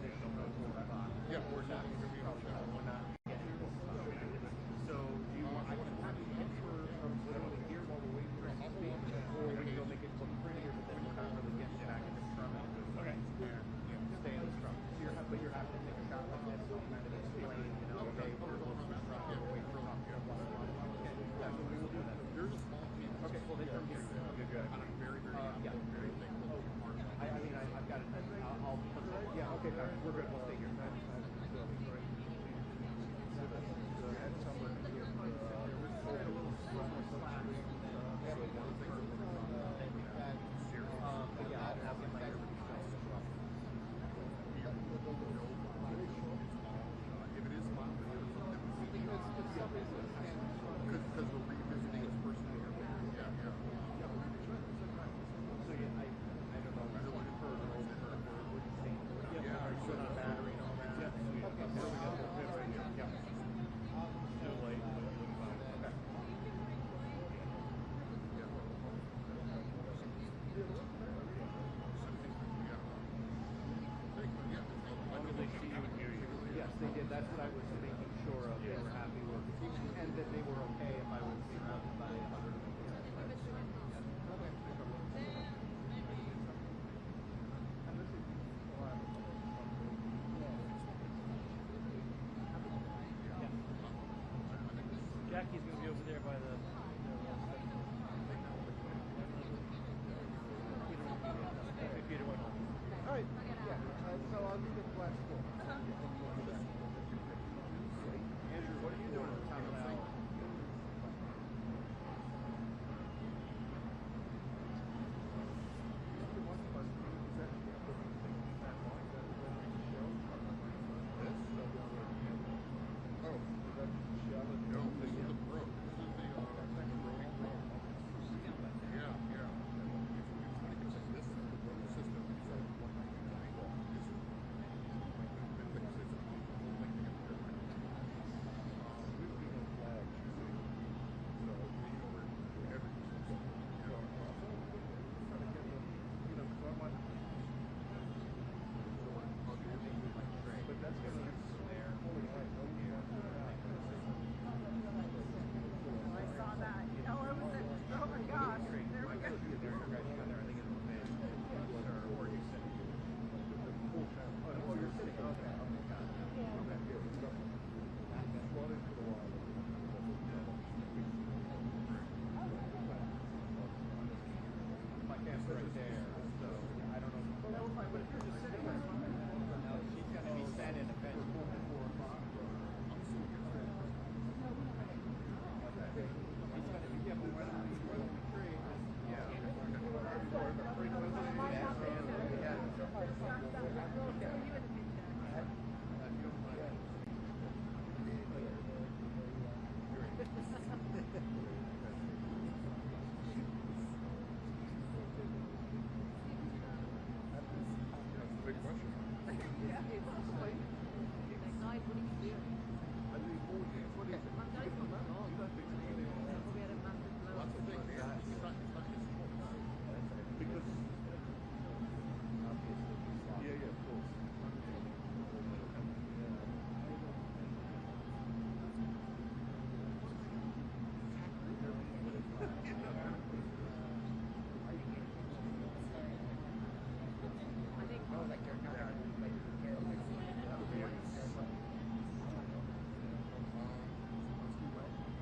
additional code 4 Yeah, we're not going to be on the we're not getting so do you want to have it in for literally here while we're waiting for speed, or we can go make it look prettier, but then we're not really getting back in the scrum. Okay. Stay in the scrum. So you're happy to take a shot like this, so kind of explain, you know, okay, we're scrum, we're waiting for up here. Okay, that's what we will do then. There's a small piece. Okay, well, they come here. Okay, good. And I'm very, very happy. Yeah. Very thankful. I mean, I've got it. I'll yeah, okay, we're good. We'll stay here. If it is mild, because we're revisiting his personal year. Yeah. So yeah, I don't know. We're looking for what you think. Yeah, put on battery and all that. Yeah. Too late. Okay. Yes, they did. That's what I was making sure of. They were happy with, and that they were okay if I was surrounded by 100 of them. Jackie's going to be over there by the... Peter went home. All right, yeah, so I'll do the last four. Andrew, what are you doing at the time of the hour? Right there, so I don't know. But if you're just sitting there, no, she's going to be set in a bench before 4 o'clock. He's going to be, yeah, but why don't we trade? Yeah. Big question. Yeah, it's like night, what are you doing? I do board games. What is it? I'm going to my dog. We had a massive blow. That's the thing, man. It's not his fault. Because, yeah, of course. I think like you're Let's do that.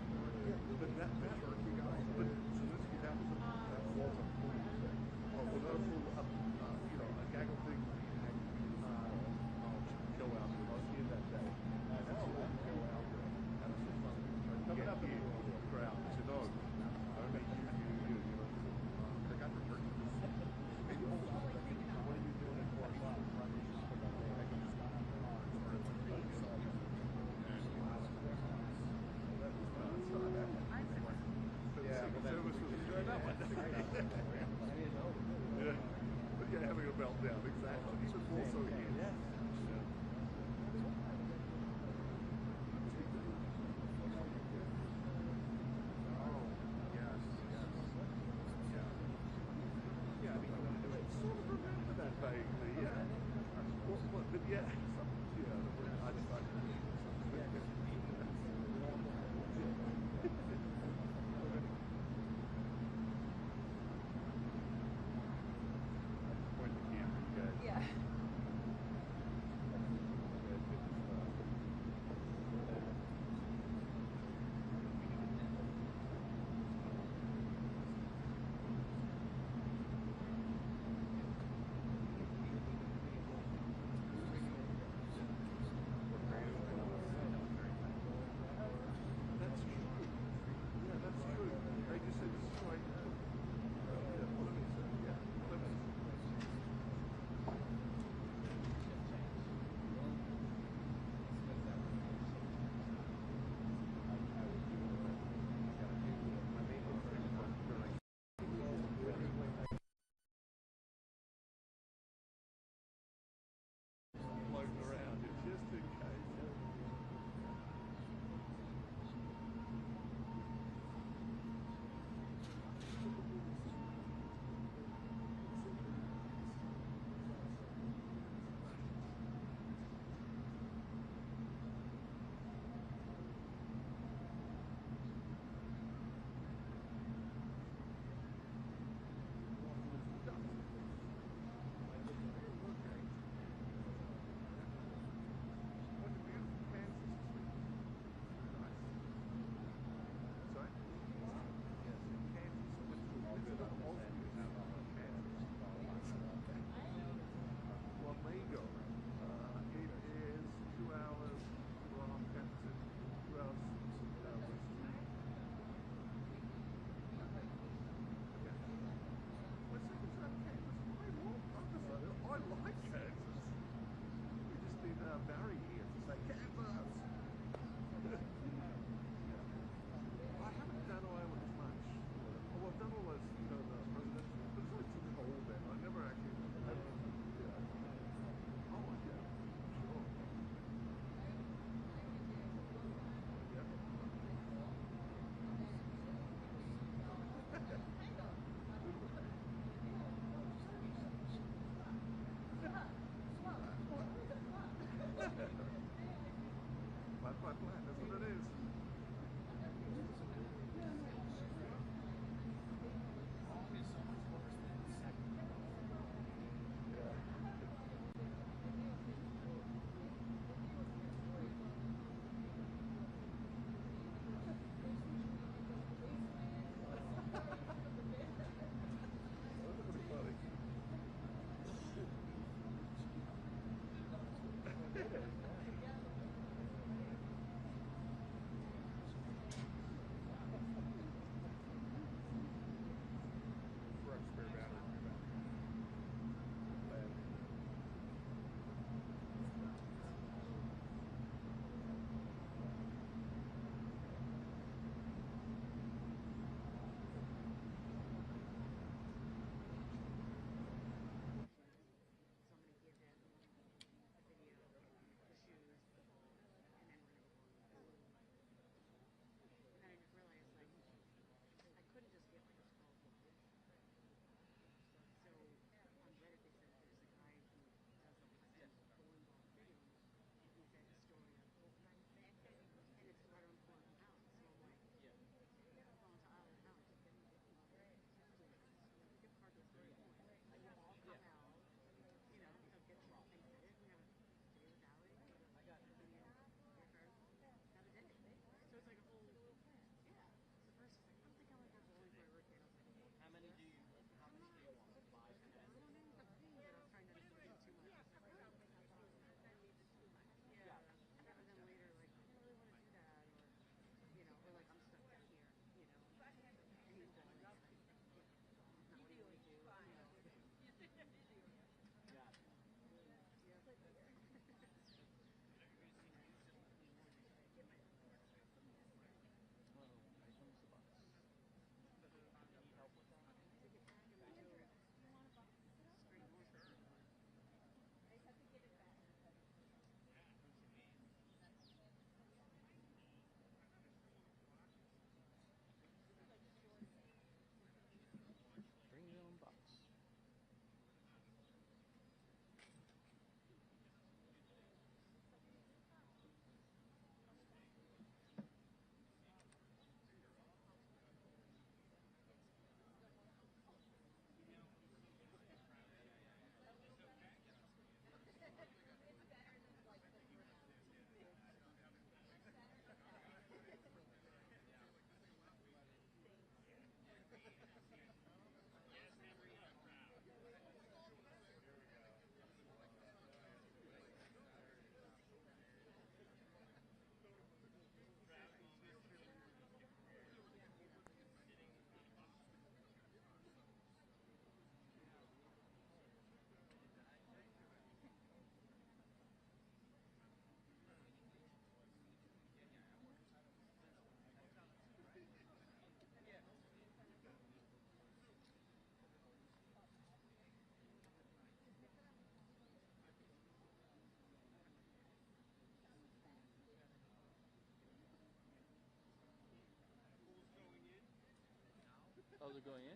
they're going in?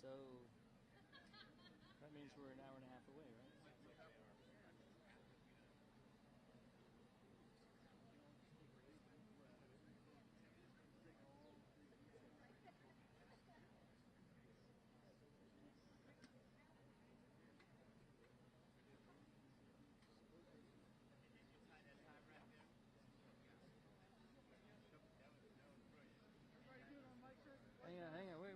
So that means we're an hour and a half away, right? Hang on, wait.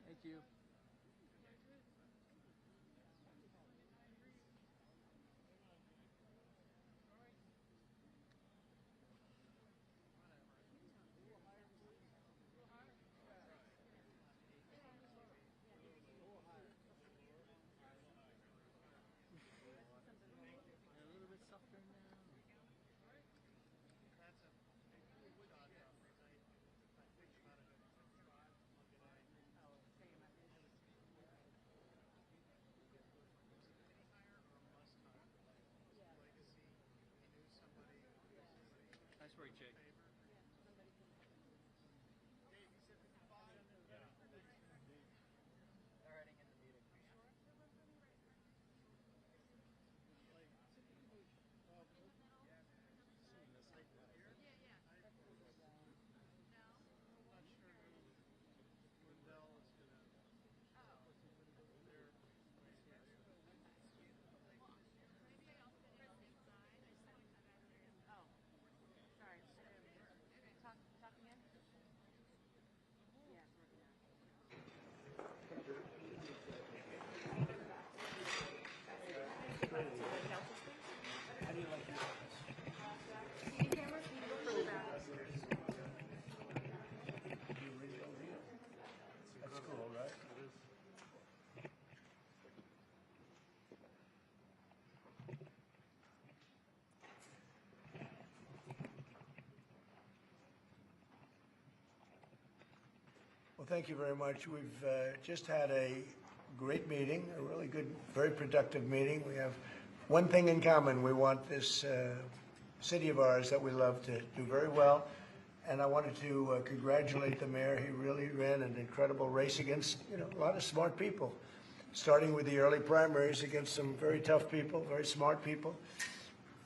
Thank you. A little bit softer now. Nice work, Jake. They're heading in the meeting. Talk again? Yeah. How do you like your TV cameras? You go further back. That's cool, right? Well, thank you very much. We've just had a great meeting, a really good, very productive meeting. We have one thing in common. We want this city of ours that we love to do very well. And I wanted to congratulate the mayor. He really ran an incredible race against, a lot of smart people, starting with the early primaries against some very tough people, very smart people.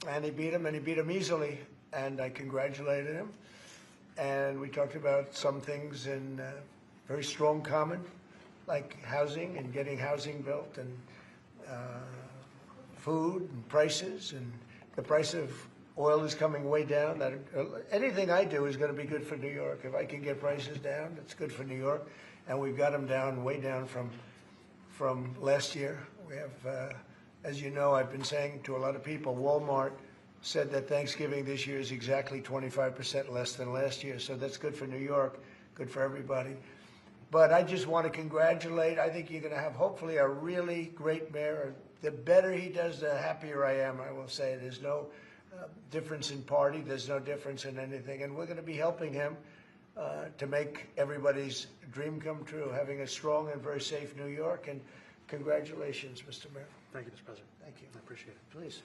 And he beat them easily. And I congratulated him. And we talked about some things in very strong common, like housing and getting housing built, and food and prices, and the price of oil is coming way down. That anything I do is going to be good for New York. If I can get prices down, it's good for New York, and we've got them down, way down from last year. We have, as you know, I've been saying to a lot of people, Walmart said that Thanksgiving this year is exactly 25% less than last year. So that's good for New York, good for everybody. But I just want to congratulate. I think you're going to have hopefully a really great mayor. The better he does, the happier I am, I will say. There's no difference in party. There's no difference in anything. And we're going to be helping him to make everybody's dream come true, having a strong and very safe New York. And congratulations, Mr. Mayor. Thank you, Mr. President. Thank you. I appreciate it. Please.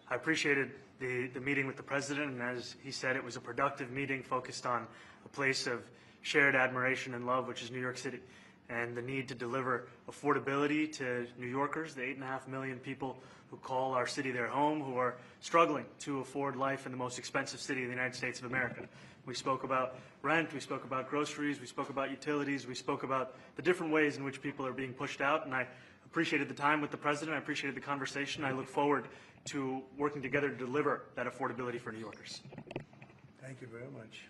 I appreciated the meeting with the president, and as he said, it was a productive meeting focused on a place of shared admiration and love, which is New York City, and the need to deliver affordability to New Yorkers, the 8.5 million people who call our city their home, who are struggling to afford life in the most expensive city in the United States of America. We spoke about rent, we spoke about groceries, we spoke about utilities, we spoke about the different ways in which people are being pushed out, and I appreciated the time with the president, I appreciated the conversation. I look forward to working together to deliver that affordability for New Yorkers. Thank you very much.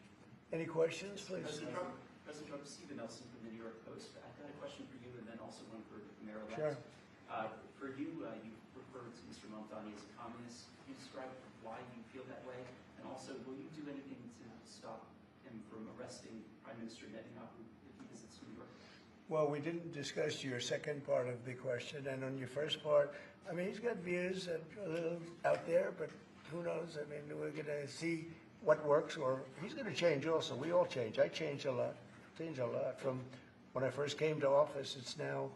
Any questions, please? President Trump, Stephen Nelson from the New York Post. I've got a question for you and then also one for Mayor-elect. Sure. For you, you referred to Mr. Mamdani as a communist. Can you describe why you feel that way? And also, will you do anything to stop him from arresting Prime Minister Netanyahu if he visits New York? Well, we didn't discuss your second part of the question. And on your first part, I mean, he's got views that are a little out there, but who knows? I mean, we're going to see what works, or he's going to change also. We all change. I changed a lot. From when I first came to office. It's now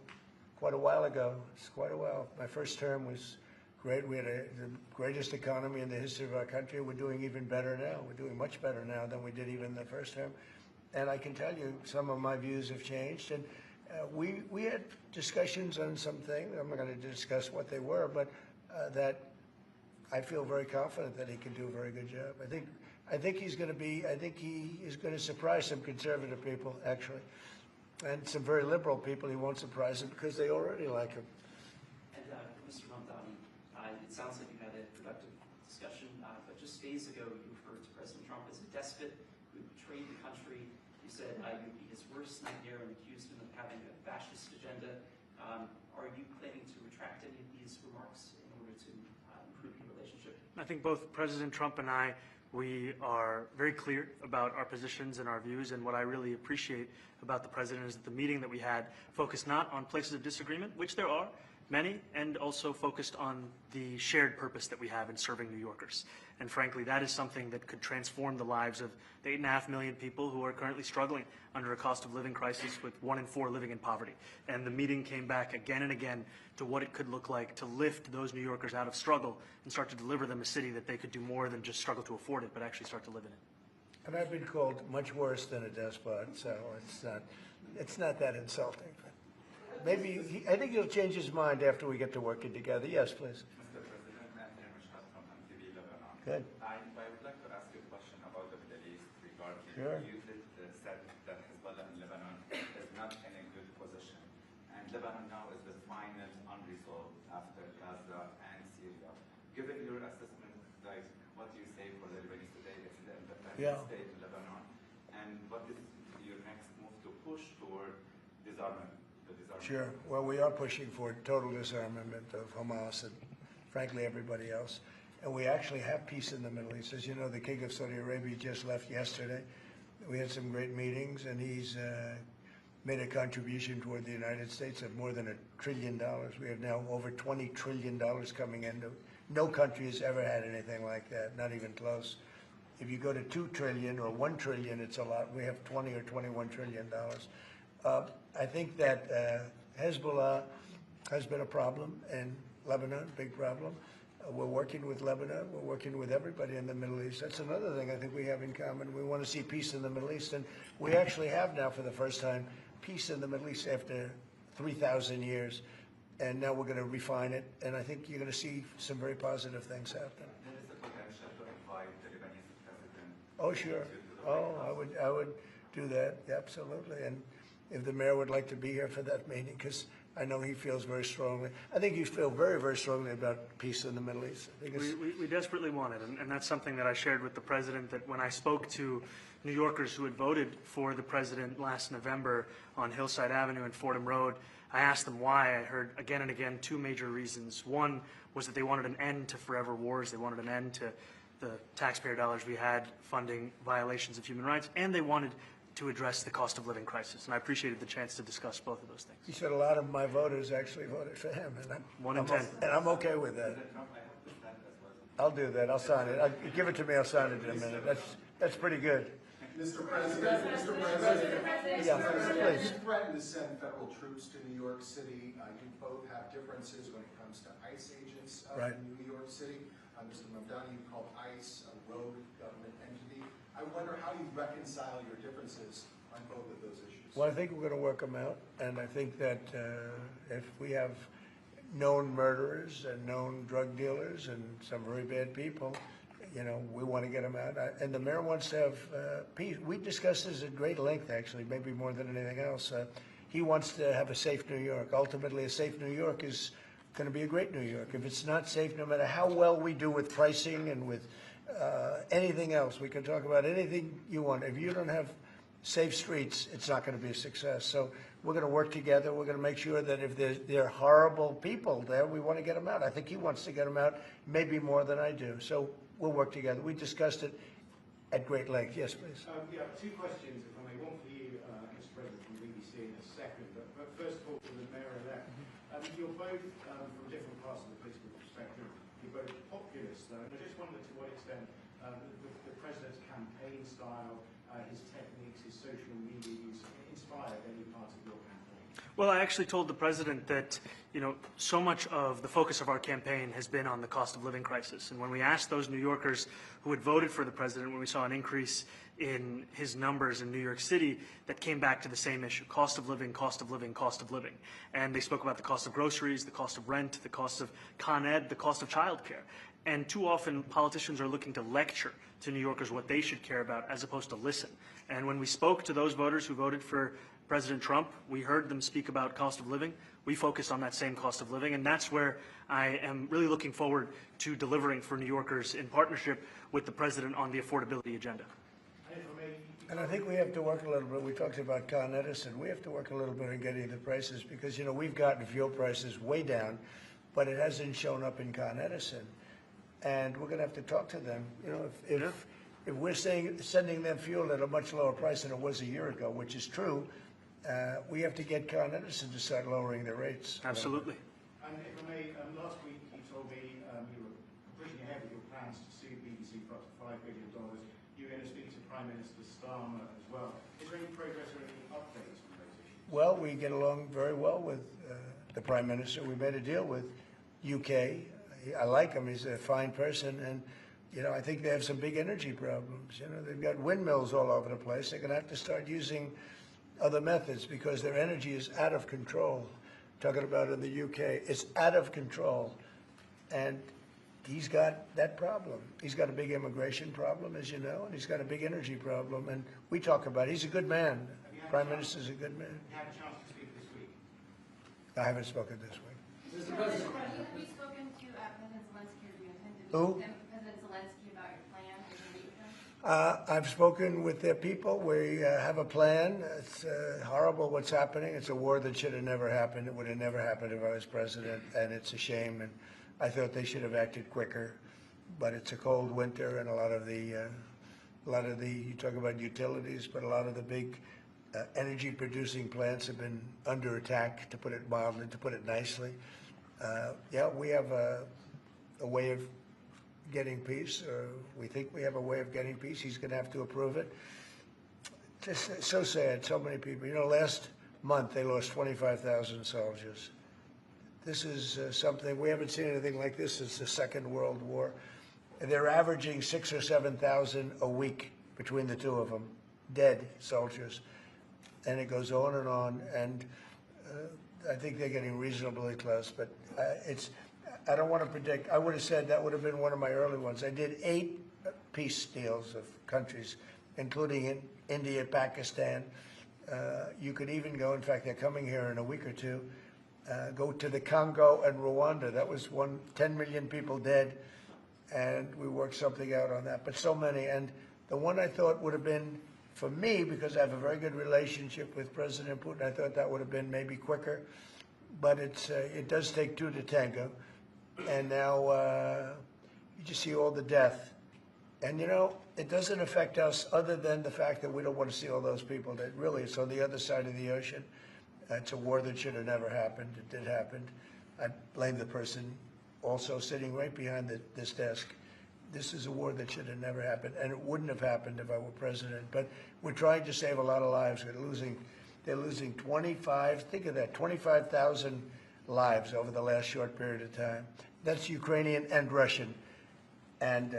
quite a while ago. It's quite a while. My first term was great. We had the greatest economy in the history of our country. We're doing even better now. We're doing much better now than we did even the first term. And I can tell you some of my views have changed. And we had discussions on some things. I'm not going to discuss what they were, but that I feel very confident that he can do a very good job. I think he's going to be. I think he is going to surprise some conservative people, actually, and some very liberal people. He won't surprise them because they already like him. And Mr. Mamdani, it sounds like you had a productive discussion, but just days ago you referred to President Trump as a despot who betrayed the country. You said you'd be his worst nightmare and accused him of having a fascist agenda. Are you planning to retract any of these remarks in order to improve your relationship? I think both President Trump and I, we are very clear about our positions and our views, and what I really appreciate about the President is that the meeting that we had focused not on places of disagreement, which there are many, and also focused on the shared purpose that we have in serving New Yorkers. And frankly, that is something that could transform the lives of the 8.5 million people who are currently struggling under a cost of living crisis, with 1 in 4 living in poverty. And the meeting came back again and again to what it could look like to lift those New Yorkers out of struggle and start to deliver them a city that they could do more than just struggle to afford it, but actually start to live in it. And I've been called much worse than a despot, so it's not that insulting. Maybe I think he'll change his mind after we get to working together. Yes, please. Mr. President, from FPV Lebanon. Good. I would like to ask you a question about the Middle East regarding Sure. you said that Hezbollah in Lebanon is not in a good position, and Lebanon now is the final unresolved after Gaza and Syria. Given your assessment, like what do you say for the Lebanese today? It's the independent state in Lebanon, and what is your next move to push toward disarmament? Sure. Well, we are pushing for total disarmament of Hamas and, frankly, everybody else. And we actually have peace in the Middle East. As you know, the King of Saudi Arabia just left yesterday. We had some great meetings, and he's made a contribution toward the United States of more than $1 trillion. We have now over $20 trillion coming in. No country has ever had anything like that, not even close. If you go to 2 trillion or 1 trillion, it's a lot. We have 20 or $21 trillion. I think that Hezbollah has been a problem in Lebanon, big problem. We're working with Lebanon. We're working with everybody in the Middle East. That's another thing I think we have in common. We want to see peace in the Middle East, and we actually have now, for the first time, peace in the Middle East after 3,000 years. And now we're going to refine it, and I think you're going to see some very positive things happen. There is a potential to invite the Lebanese president. Oh, sure. I would do that, absolutely. And if the mayor would like to be here for that meeting, because I know he feels very strongly. I think you feel very, very strongly about peace in the Middle East. I think we desperately want it, and that's something that I shared with the president, that when I spoke to New Yorkers who had voted for the president last November on Hillside Avenue and Fordham Road, I asked them why. I heard again and again 2 major reasons. One was that they wanted an end to forever wars. They wanted an end to the taxpayer dollars we had funding violations of human rights, and they wanted to address the cost of living crisis. And I appreciated the chance to discuss both of those things. He said a lot of my voters actually voted for him, and 1 in 10. And I'm okay with that. I'll do that. I'll sign it. Give it to me. I'll sign it in a minute. That's pretty good. Mr. President, Yeah, please. you threatened to send federal troops to New York City. You both have differences when it comes to ICE agents Right. in New York City. Mr. Mamdani, you called ICE a rogue government entity. I wonder how you reconcile your differences on both of those issues. Well, I think we're going to work them out, and I think that if we have known murderers and known drug dealers and some very bad people, you know, we want to get them out. And the mayor wants to have peace. We discussed this at great length, actually, maybe more than anything else. He wants to have a safe New York. Ultimately, a safe New York is going to be a great New York. If it's not safe, no matter how well we do with pricing and with anything else, we can talk about anything you want. If you don't have safe streets, it's not going to be a success. So we're going to work together. We're going to make sure that if there are horrible people there, we want to get them out. I think he wants to get them out, maybe more than I do. So we'll work together. We discussed it at great length. Yes, please. Yeah, 2 questions, if I may. One for you, Mr. President, from BBC in a second. But first of all, for the mayor-elect, you're both from different parts of the political spectrum. You're both populists, though. And I just wondered to what extent the president's campaign style, his techniques, his social media use inspired any part of your campaign? Well, I actually told the president that, so much of the focus of our campaign has been on the cost of living crisis. And when we asked those New Yorkers who had voted for the president, when we saw an increase in his numbers in New York City, that came back to the same issue: cost of living, cost of living, cost of living. And they spoke about the cost of groceries, the cost of rent, the cost of Con Ed, the cost of childcare. And too often politicians are looking to lecture to New Yorkers what they should care about as opposed to listen. And when we spoke to those voters who voted for President Trump, we heard them speak about cost of living. We focused on that same cost of living, and that's where I am really looking forward to delivering for New Yorkers in partnership with the president on the affordability agenda. And I think we have to work a little bit. We talked about Con Edison. We have to work a little bit on getting the prices because, we've gotten fuel prices way down, but it hasn't shown up in Con Edison. And we're going to have to talk to them. If we're sending them fuel at a much lower price than it was a year ago, which is true, we have to get Con Edison to start lowering their rates. Absolutely. And if I may, last week you told me you were pushing ahead with your plans to sue BBC for up to $5 billion. You're going to speak to Prime Minister Starmer as well. Is there any progress or any updates on those issues? Well, we get along very well with the Prime Minister. We made a deal with UK. I like him. He's a fine person. And, I think they have some big energy problems. They've got windmills all over the place. They're going to have to start using other methods because their energy is out of control. Talking about in the UK, it's out of control. And he's got that problem. He's got a big immigration problem, as you know, and he's got a big energy problem. And we talk about it. He's a good man. Prime Minister's a good man. You had a chance to speak this week. I haven't spoken this week. Have you spoken to President Zelensky, or do you intend to Who? President Zelensky about your plan? Are you going to meet with him? I've spoken with their people. We have a plan. It's horrible what's happening. It's a war that should have never happened. It would have never happened if I was president, and it's a shame. And I thought they should have acted quicker. But it's a cold winter, and a lot of the you talk about utilities, but a lot of the big energy-producing plants have been under attack, to put it mildly, to put it nicely. We have a way of getting peace, or we think we have a way of getting peace. He's going to have to approve it. Just so sad, so many people. Last month they lost 25,000 soldiers. This is something, we haven't seen anything like this since the Second World War. And they're averaging 6,000 or 7,000 a week between the two of them, dead soldiers. And it goes on, and I think they're getting reasonably close, but I don't want to predict. I would have said that would have been one of my early ones. I did 8 peace deals of countries, including in India, Pakistan. You could even go, in fact, they're coming here in a week or two, go to the Congo and Rwanda. That was 10 million people dead, and we worked something out on that. But so many, and the one I thought would have been, for me, because I have a very good relationship with President Putin, I thought that would have been maybe quicker. But it does take 2 to tango. And now you just see all the death. And, it doesn't affect us other than the fact that we don't want to see all those people that really, it's on the other side of the ocean. It's a war that should have never happened. It did happen. I blame the person also sitting right behind this desk. This is a war that should have never happened, and it wouldn't have happened if I were president. But we're trying to save a lot of lives. They're losing 25, think of that, 25,000 lives over the last short period of time. That's Ukrainian and Russian, and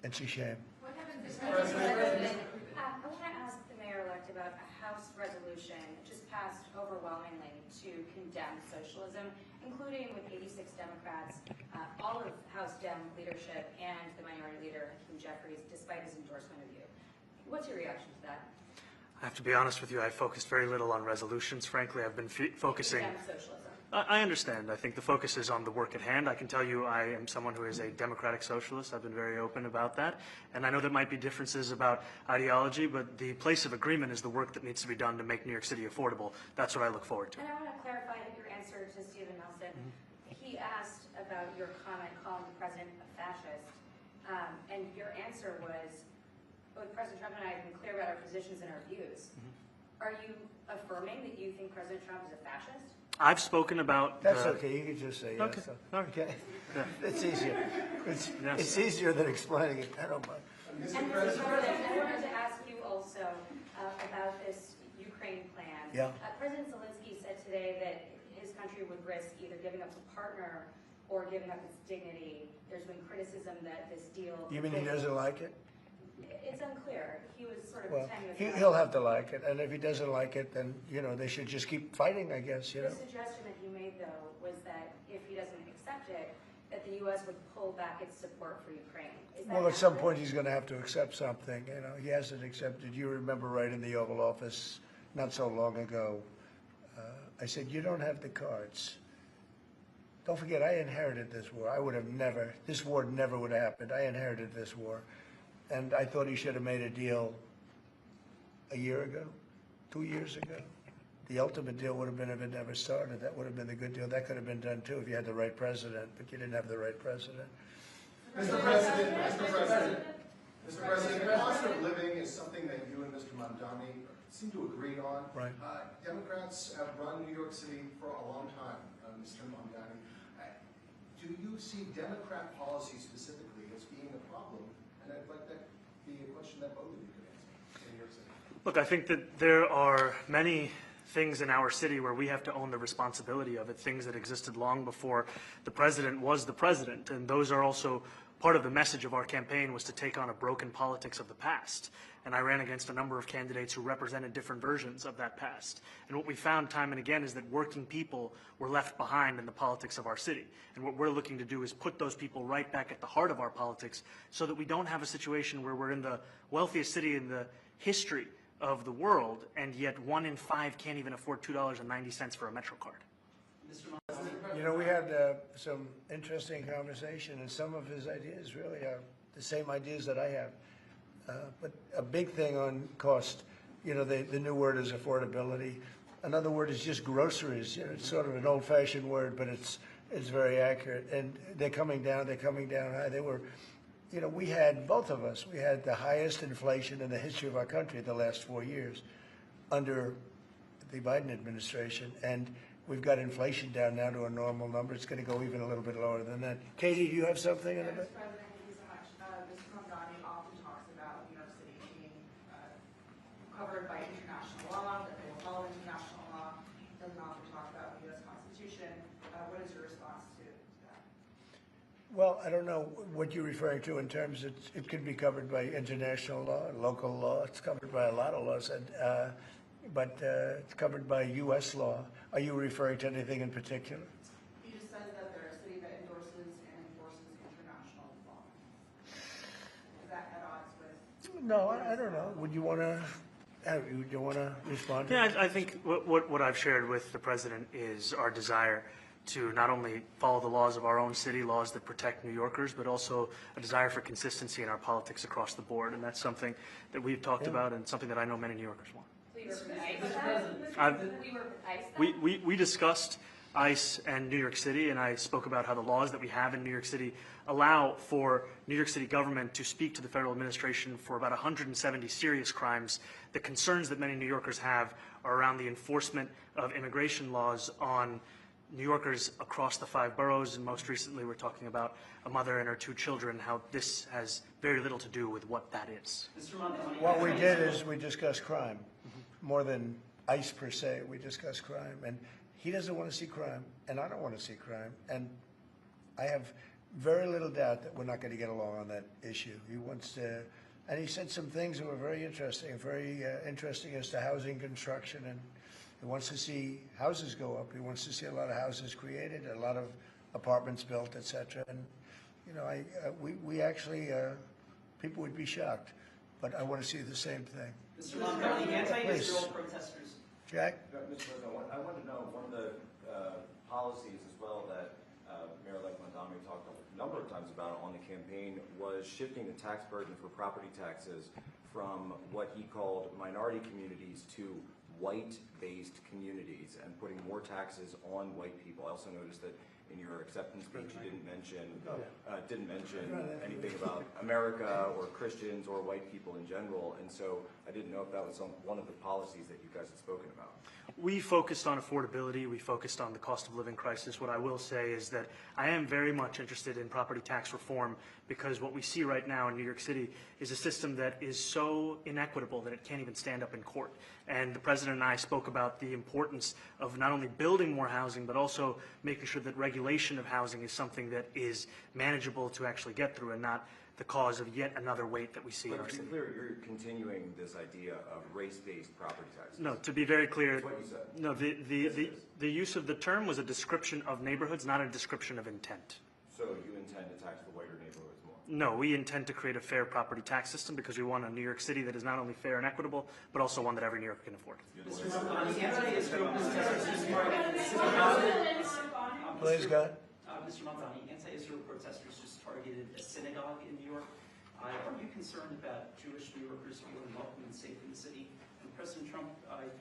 it's a shame. What happens if President? I want to ask the mayor-elect about a House resolution just passed overwhelmingly to condemn socialism, including with 86 Democrats, all of House Dem leadership, and the minority leader, Hakeem Jeffries, despite his endorsement of you. What's your reaction to that? I have to be honest with you, I focused very little on resolutions. Frankly, I've been focusing... Condemn socialism. I understand. I think the focus is on the work at hand. I can tell you I am someone who is a democratic socialist. I've been very open about that. And I know there might be differences about ideology, but the place of agreement is the work that needs to be done to make New York City affordable. That's what I look forward to. And I want to clarify your answer to Stephen Nelson. He asked about your comment calling the president a fascist. And your answer was, both President Trump and I have been clear about our positions and our views. Are you affirming that you think President Trump is a fascist? I've spoken about. That's okay, you can just say yes. Okay. So. Okay. It's easier. Yes. It's easier than explaining it, I don't mind. And Mr. President, I wanted to ask you also about this Ukraine plan. Yeah. President Zelensky said today that his country would risk either giving up a partner or giving up its dignity. There's been criticism that this deal... You mean he doesn't like it? It's unclear. He was sort of Well, pretending... he'll have to like it, and if he doesn't like it, then, you know, they should just keep fighting, I guess, you know. The suggestion that he made, though, was that if he doesn't accept it, that the U.S. would pull back its support for Ukraine. Is that Well, at some accurate? point, he's going to have to accept something, you know. He hasn't accepted. You remember right in the Oval Office, not so long ago, I said, you don't have the cards. Don't forget, I inherited this war. I would have never, this war never would have happened. I inherited this war. And I thought he should have made a deal a year ago, 2 years ago. The ultimate deal would have been if it never started. That would have been the good deal. That could have been done too if you had the right president, but you didn't have the right president. Mr. President, Mr. President, cost of living is something that you and Mr. Mamdani seem to agree on. Right. Democrats have run New York City for a long time, Mr. Mamdani. Do you see Democrat policy specifically as being a problem? And I'd like that to be a question that both of you could answer in New York City. Look, I think that there are many things in our city where we have to own the responsibility of it, things that existed long before the president was the president. And those are also part of the message of our campaign, was to take on a broken politics of the past. And I ran against a number of candidates who represented different versions of that past. And what we found time and again is that working people were left behind in the politics of our city. And what we're looking to do is put those people right back at the heart of our politics so that we don't have a situation where we're in the wealthiest city in the history of the world, and yet 1 in 5 can't even afford $2.90 for a Metro card. You know, we had some interesting conversation, and some of his ideas really are the same ideas that I have. But a big thing on cost, you know, the new word is affordability. Another word is just groceries. You know, it's sort of an old-fashioned word, but it's very accurate. And they're coming down high. They were, you know, we had, both of us, we had the highest inflation in the history of our country the last 4 years under the Biden administration. And we've got inflation down now to a normal number. It's going to go even a little bit lower than that. Katie, do you have something in a bit? Mr. President, thank you so much. Mr. Mamdani often talks about New York City being covered by international law, that they will follow international law. Doesn't often talk about the U.S. Constitution. What is your response to that? Well, I don't know what you're referring to in terms of it could be covered by international law, local law. It's covered by a lot of laws, but it's covered by U.S. law. Are you referring to anything in particular? He just says that they're a city that endorses and enforces international law. Is that at odds with? No, I don't know. Would you want to respond? Yeah, I think what I've shared with the president is our desire to not only follow the laws of our own city, laws that protect New Yorkers, but also a desire for consistency in our politics across the board. And that's something that we've talked about and something that I know many New Yorkers want. We discussed ICE and New York City, and I spoke about how the laws that we have in New York City allow for New York City government to speak to the federal administration for about 170 serious crimes. The concerns that many New Yorkers have are around the enforcement of immigration laws on New Yorkers across the 5 boroughs, and most recently we're talking about a mother and her 2 children, how this has very little to do with what that is. What we did is we discussed crime. More than ICE per se, we discuss crime. And he doesn't want to see crime, and I don't want to see crime. And I have very little doubt that we're not going to get along on that issue. He wants to, and he said some things that were very interesting as to housing construction. And he wants to see houses go up. He wants to see a lot of houses created, a lot of apartments built, et cetera. And, you know, we actually, people would be shocked, but I want to see the same thing. Mr. Mamdani, anti-Israel protesters. Jack? Mr. President, I wanted to know, one of the policies as well that Mayor-elect Mamdani talked a number of times about on the campaign was shifting the tax burden for property taxes from what he called minority communities to white-based communities and putting more taxes on white people. I also noticed that in your acceptance speech. You didn't mention anything about America or Christians or white people in general, and so I didn't know if that was one of the policies that you guys had spoken about. We focused on affordability. We focused on the cost of living crisis. What I will say is that I am very much interested in property tax reform, because what we see right now in New York City is a system that is so inequitable that it can't even stand up in court. And the president and I spoke about the importance of not only building more housing, but also making sure that regulation of housing is something that is manageable to actually get through and not the cause of yet another weight that we see in our But to city. be clear, you're continuing this idea of race-based property taxes. No, to be very clear, That's what you said. no, the use of the term was a description of neighborhoods, not a description of intent. So you intend to tax the whiter neighborhoods more? No, we intend to create a fair property tax system because we want a New York City that is not only fair and equitable, but also one that every New Yorker can afford. Mr. Mamdani, anti-Israel protesters Please, go ahead. Mr. Mamdani, anti-Israel protesters just targeted a synagogue in New York. Are you concerned about Jewish New Yorkers feeling welcome and safe in the city? And President Trump,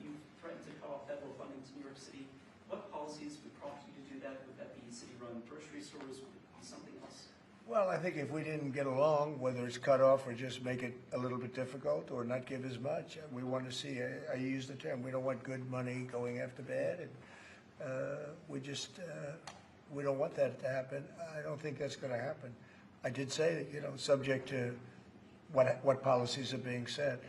you threatened to cut off federal funding to New York City. What policies would prompt you to do that? Would that be city-run grocery stores? Would it be something else? Well, I think if we didn't get along, whether it's cut off or just make it a little bit difficult or not give as much, we want to see, I use the term, we don't want good money going after bad. And we don't want that to happen. I don't think that's going to happen. I did say that, subject to what policies are being set.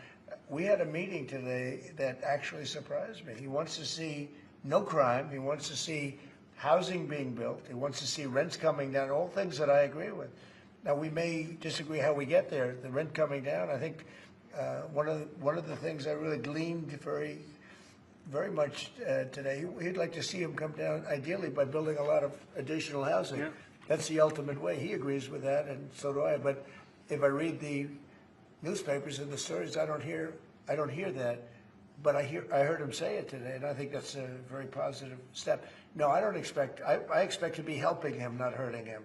We had a meeting today that actually surprised me. He wants to see no crime. He wants to see housing being built. He wants to see rents coming down, all things that I agree with. Now, we may disagree how we get there. The rent coming down, I think one of the things I really gleaned very much today, he'd like to see him come down, ideally, by building a lot of additional housing. Yeah. That's the ultimate way. He agrees with that, and so do I. But if I read the newspapers and the stories, I don't hear that. But I heard him say it today, and I think that's a very positive step. No, I don't expect. I expect to be helping him, not hurting him.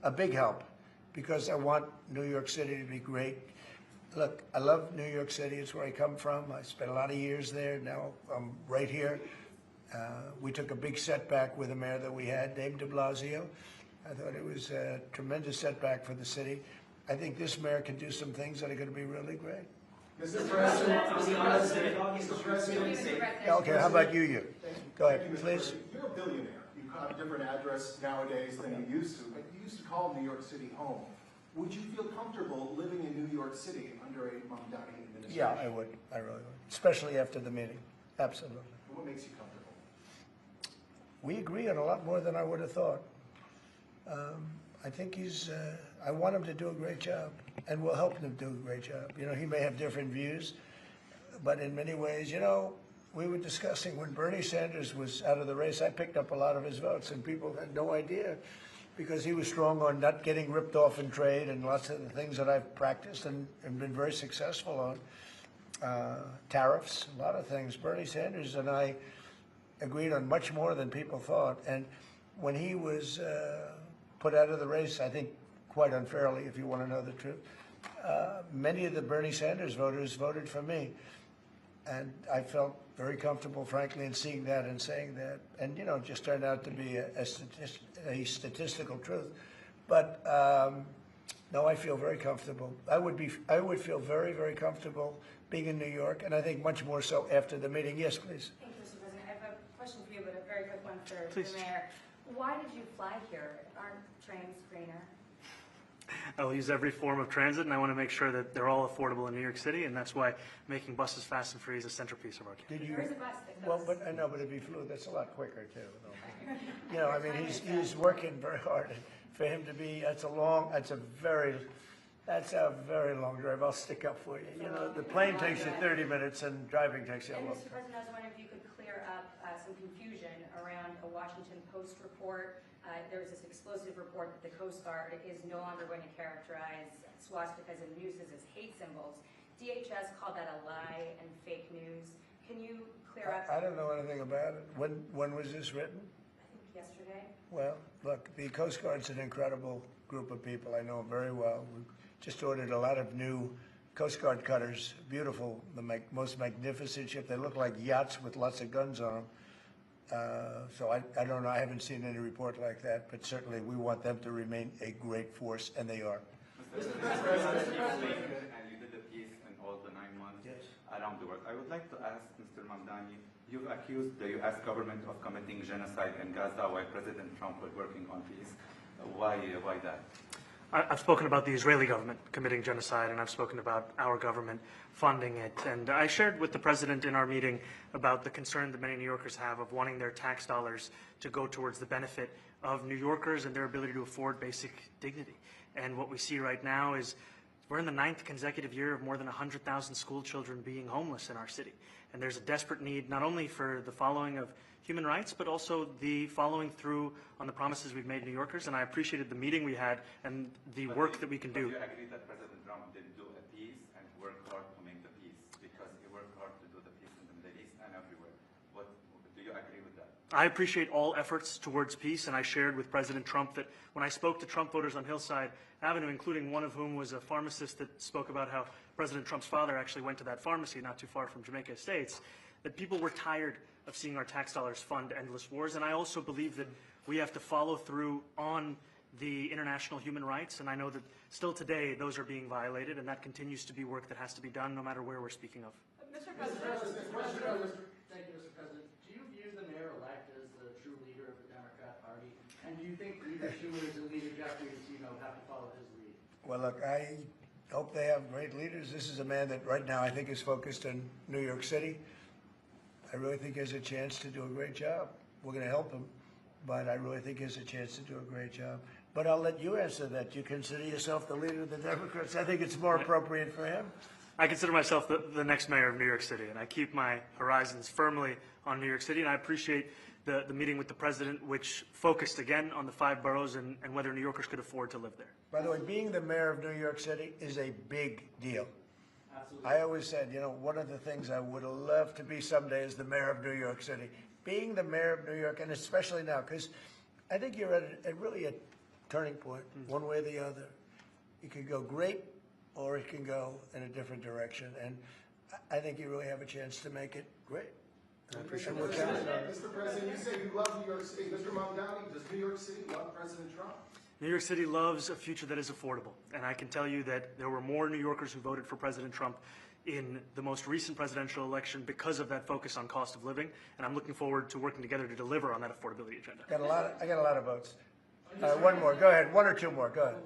A big help, because I want New York City to be great. Look, I love New York City. It's where I come from. I spent a lot of years there. Now I'm right here. We took a big setback with the mayor that we had, Dave de Blasio. I thought it was a tremendous setback for the city. I think this mayor can do some things that are going to be really great. Mr. President, Mr. President. Yeah, okay, how about you? Go ahead, Thank you, Mr. please. President. You're a billionaire. You have a different address nowadays than you used to, but you used to call New York City home. Would you feel comfortable living in New York City under a Mamdani administration? Yeah, I would. I really would. Especially after the meeting. Absolutely. What makes you comfortable? We agree on a lot more than I would have thought. I think I want him to do a great job, and we'll help him do a great job. He may have different views, but in many ways, we were discussing when Bernie Sanders was out of the race, I picked up a lot of his votes, and people had no idea, because he was strong on not getting ripped off in trade and lots of the things that I've practiced and been very successful on. Tariffs, a lot of things. Bernie Sanders and I agreed on much more than people thought. And when he was put out of the race, I think quite unfairly, if you want to know the truth, many of the Bernie Sanders voters voted for me. And I felt very comfortable, frankly, in seeing that and saying that. And, it just turned out to be a statistical truth. But, no, I feel very comfortable. I would feel very, very comfortable being in New York, and I think much more so after the meeting. Yes, please. Thank you, Mr. President. I have a question for you, but a very quick one for Please. the mayor. Why did you fly here? Aren't trains greener? I will use every form of transit, and I want to make sure that they're all affordable in New York City, and that's why making buses fast and free is a centerpiece of our campaign. There is a bus that Well, goes. but I know, but it'd be fluid. That's a lot quicker too. He's working very hard. For him to be, that's a very long drive. I'll stick up for you. The plane takes you 30 minutes, and driving takes you a And long Mr. time. President, I was wondering if you could clear up some confusion around a Washington Post report. There was this explosive report that the Coast Guard is no longer going to characterize swastikas and nooses as hate symbols. DHS called that a lie and fake news. Can you clear up? I don't know anything about it. When was this written? I think yesterday. Well, look, the Coast Guard's an incredible group of people. I know them very well. We just ordered a lot of new Coast Guard cutters. Beautiful, the most magnificent ship. They look like yachts with lots of guns on them. So I don't know, I haven't seen any report like that, but certainly we want them to remain a great force, and they are. Mr. President, and you did a piece in all the 9 months around the world. I would like to ask Mr. Mamdani, you've accused the U.S. government of committing genocide in Gaza while President Trump was working on peace. Why that? I've spoken about the Israeli government committing genocide, and I've spoken about our government funding it. And I shared with the president in our meeting about the concern that many New Yorkers have of wanting their tax dollars to go towards the benefit of New Yorkers and their ability to afford basic dignity. And what we see right now is we're in the 9th consecutive year of more than 100,000 school children being homeless in our city. And there's a desperate need not only for the following of human rights, but also the following through on the promises we've made to New Yorkers. And I appreciated the meeting we had and the work that we can do. Do you agree that President Trump didn't do a peace and work hard to make the peace? Because he worked hard to do the peace in the Middle East and everywhere. Do you agree with that? I appreciate all efforts towards peace, and I shared with President Trump that when I spoke to Trump voters on Hillside Avenue, including one of whom was a pharmacist that spoke about how President Trump's father actually went to that pharmacy not too far from Jamaica Estates, that people were tired of seeing our tax dollars fund endless wars. And I also believe that we have to follow through on the international human rights, and I know that still today those are being violated, and that continues to be work that has to be done no matter where we're speaking of. Mr. President, thank you, Mr. President. Do you view the mayor-elect as the true leader of the Democrat Party? And do you think Leader Schumer's and Leader Jeffries, have to follow his lead? Well, look, I hope they have great leaders. This is a man that right now I think is focused in New York City. I really think he has a chance to do a great job. We're going to help him, but I really think he has a chance to do a great job. But I'll let you answer that. You consider yourself the leader of the Democrats? I think it's more appropriate for him. I consider myself the next mayor of New York City, and I keep my horizons firmly on New York City, and I appreciate the meeting with the president, which focused again on the 5 boroughs and whether New Yorkers could afford to live there. By the way, being the mayor of New York City is a big deal. Absolutely. I always said, one of the things I would love to be someday is the mayor of New York City. Being the mayor of New York, and especially now, because I think you're at really a turning point, one way or the other. It could go great, or it can go in a different direction. And I think you really have a chance to make it great. I appreciate what you're saying. Mr. President, you say you love New York City. Mr. Mamdani, does New York City love President Trump? New York City loves a future that is affordable, and I can tell you that there were more New Yorkers who voted for President Trump in the most recent presidential election because of that focus on cost of living, and I'm looking forward to working together to deliver on that affordability agenda. I got a lot of votes. One more, go ahead. 1 or 2 more, go ahead.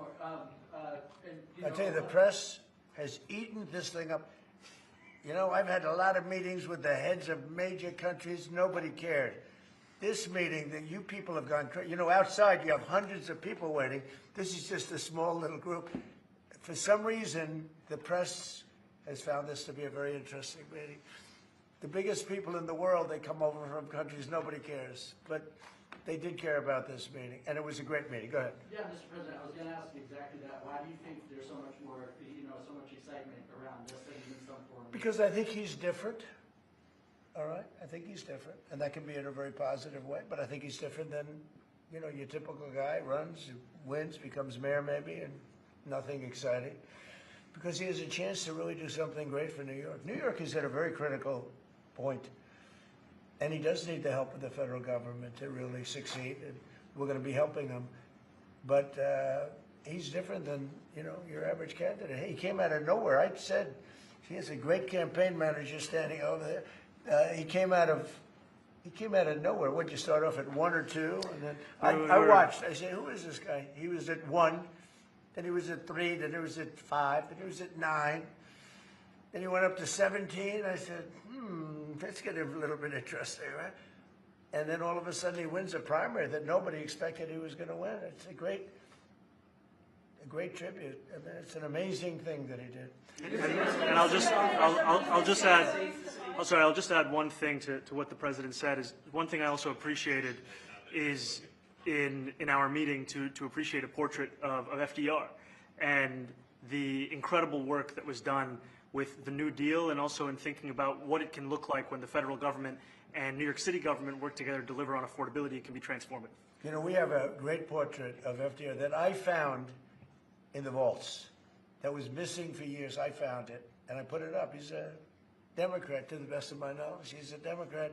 I tell you, the press has eaten this thing up. I've had a lot of meetings with the heads of major countries. Nobody cared. This meeting, that you people have gone crazy. Outside you have hundreds of people waiting. This is just a small little group. For some reason, the press has found this to be a very interesting meeting. The biggest people in the world, they come over from countries nobody cares. But they did care about this meeting, and it was a great meeting. Go ahead. Yeah, Mr. President, I was going to ask you exactly that. Why do you think there's so much more, so much excitement around this than in some form? Because I think he's different. All right, I think he's different, and that can be in a very positive way. But I think he's different than, your typical guy runs, wins, becomes mayor maybe, and nothing exciting. Because he has a chance to really do something great for New York. New York is at a very critical point, and he does need the help of the federal government to really succeed. And we're going to be helping him, but he's different than your average candidate. He came out of nowhere. I said he has a great campaign manager standing over there. He came out of nowhere. What'd you start off at 1 or 2? And then I watched. I said, who is this guy? He was at 1, then he was at 3, then he was at 5, then he was at 9. Then he went up to 17. I said, that's getting a little bit interesting, right? And then all of a sudden he wins a primary that nobody expected he was going to win. It's a great tribute. I mean, it's an amazing thing that he did. And I'll just add one thing to what the president said. Is one thing I also appreciated is in our meeting to appreciate a portrait of FDR and the incredible work that was done with the New Deal, and also in thinking about what it can look like when the federal government and New York City government work together to deliver on affordability. It can be transformative. We have a great portrait of FDR that I found in the vaults that was missing for years. I found it, and I put it up. He's a Democrat, to the best of my knowledge. He's a Democrat.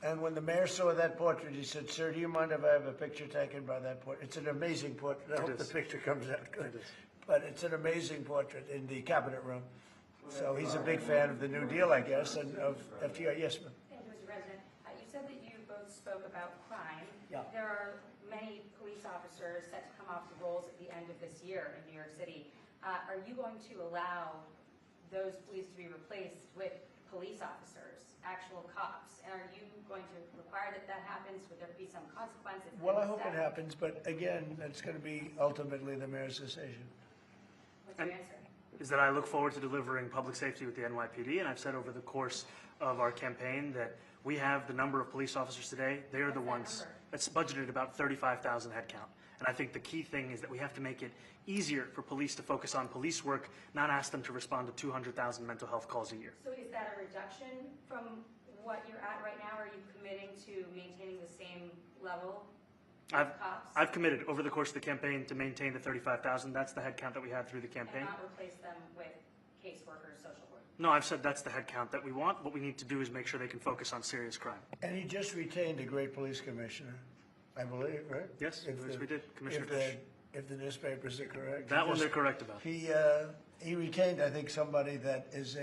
And when the mayor saw that portrait, he said, "Sir, do you mind if I have a picture taken by that portrait?" It's an amazing portrait. I hope the picture comes out good. But it's an amazing portrait in the cabinet room. So he's a big fan of the New Deal, I guess, and of FDR. Yes, ma'am. Thank you, Mr. President. You said that you both spoke about crime. Yeah. There are many police officers set to come off the rolls at the end of this year in New York City. Are you going to allow those police to be replaced with police officers, actual cops? And are you going to require that that happens? Would there be some consequence? Well, I hope it happens, but again, that's going to be ultimately the mayor's decision. What's your answer? Is that I look forward to delivering public safety with the NYPD, and I've said over the course of our campaign that we have the number of police officers today. They are the ones that's budgeted about 35,000 headcount. And I think the key thing is that we have to make it easier for police to focus on police work, not ask them to respond to 200,000 mental health calls a year. So is that a reduction from what you're at right now? Are you committing to maintaining the same level of cops? I've committed over the course of the campaign to maintain the 35,000. That's the headcount that we had through the campaign. And not replace them with caseworkers, social work? No, I've said that's the headcount that we want. What we need to do is make sure they can focus on serious crime. And he just retained a great police commissioner, I believe, right? Yes, we did, Commissioner Fish. If the newspapers are correct. That one they're correct about. He retained, I think, somebody that is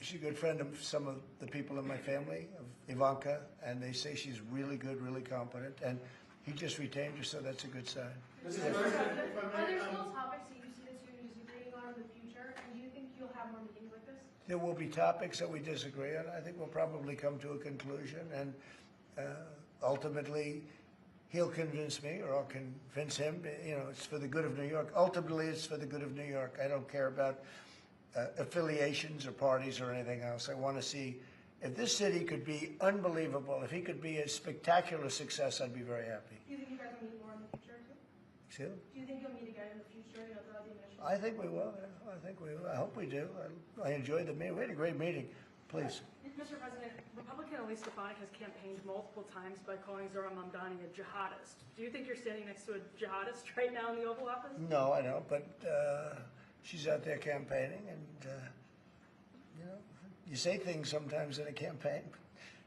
she's a good friend of some of the people in my family, of Ivanka, and they say she's really good, really competent, and he just retained her, so that's a good sign. Are there still topics that you see that you're disagreeing on in the future, and do you think you'll have more meetings like this? There will be topics that we disagree on. I think we'll probably come to a conclusion, and ultimately, he'll convince me, or I'll convince him. You know, it's for the good of New York. Ultimately, it's for the good of New York. I don't care about affiliations or parties or anything else. I want to see if this city could be unbelievable. If he could be a spectacular success, I'd be very happy. Do you think you guys will meet more in the future too? Excuse me? Do you think you'll meet again in the future, throughout the administration? I think we will. Yeah. I think we will. I hope we do. I enjoyed the meeting. We had a great meeting. Please. Mr. President, Republican Elise Stefanik has campaigned multiple times by calling Zohran Mamdani a jihadist. Do you think you're standing next to a jihadist right now in the Oval Office? No, I don't. But she's out there campaigning, and you know, you say things sometimes in a campaign.